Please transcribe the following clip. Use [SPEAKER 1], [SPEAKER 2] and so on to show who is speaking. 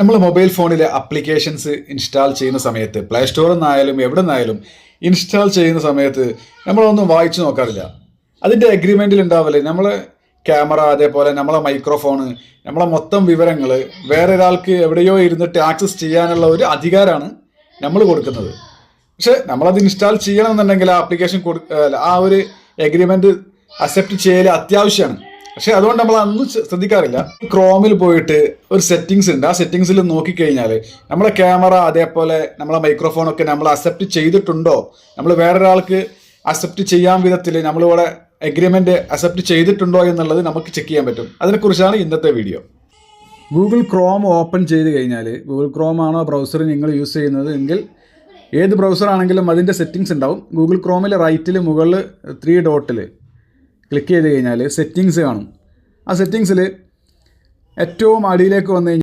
[SPEAKER 1] നമ്മൾ മൊബൈൽ ഫോണിലെ applications install ചെയ്യുന്ന സമയത്ത് പ്ലേ സ്റ്റോറിൽ നിന്നായാലും എവിടെ നിന്നായാലും ഇൻസ്റ്റാൾ ചെയ്യുന്ന സമയത്ത് നമ്മളൊന്നും വായിച്ചു നോക്കാറില്ല. അതിൻ്റെ അഗ്രിമെൻറ്റിൽ ഉണ്ടാവില്ലേ നമ്മളെ ക്യാമറ, അതേപോലെ നമ്മളെ മൈക്രോഫോണ്, നമ്മളെ മൊത്തം വിവരങ്ങൾ വേറെ ഒരാൾക്ക് എവിടെയോ ഇരുന്നിട്ട് ആക്സസ് ചെയ്യാനുള്ള ഒരു അധികാരമാണ് നമ്മൾ കൊടുക്കുന്നത്. പക്ഷെ നമ്മളത് ഇൻസ്റ്റാൾ ചെയ്യണമെന്നുണ്ടെങ്കിൽ ആ ആപ്ലിക്കേഷൻ ആ ഒരു എഗ്രിമെൻറ്റ് അക്സെപ്റ്റ് ചെയ്യൽ അത്യാവശ്യമാണ്. പക്ഷെ അതുകൊണ്ട് നമ്മൾ അന്നും ശ്രദ്ധിക്കാറില്ല. ക്രോമിൽ പോയിട്ട് ഒരു സെറ്റിങ്സ് ഉണ്ട്. ആ സെറ്റിങ്സിൽ നോക്കിക്കഴിഞ്ഞാൽ നമ്മളെ ക്യാമറ, അതേപോലെ നമ്മളെ മൈക്രോഫോണൊക്കെ നമ്മൾ അക്സെപ്റ്റ് ചെയ്തിട്ടുണ്ടോ, നമ്മൾ വേറൊരാൾക്ക് അക്സെപ്റ്റ് ചെയ്യാൻ വിധത്തിൽ നമ്മളിവിടെ എഗ്രിമെൻറ്റ് അക്സെപ്റ്റ് ചെയ്തിട്ടുണ്ടോ എന്നുള്ളത് നമുക്ക് ചെക്ക് ചെയ്യാൻ പറ്റും. അതിനെക്കുറിച്ചാണ് ഇന്നത്തെ വീഡിയോ. ഗൂഗിൾ ക്രോം ഓപ്പൺ ചെയ്ത് കഴിഞ്ഞാൽ, ഗൂഗിൾ ക്രോം ആണോ ബ്രൗസർ നിങ്ങൾ യൂസ് ചെയ്യുന്നത് എങ്കിൽ ഏത് ബ്രൗസർ ആണെങ്കിലും അതിൻ്റെ സെറ്റിങ്സ് ഉണ്ടാവും. ഗൂഗിൾ ക്രോമിൽ റൈറ്റിൽ മുകളിൽ 3 ഡോട്ടിൽ ക്ലിക്ക് ചെയ്ത് കഴിഞ്ഞാൽ സെറ്റിങ്സ് കാണും. ആ സെറ്റിങ്സിൽ ഏറ്റവും അടിയിലേക്ക് വന്നു കഴിഞ്ഞാൽ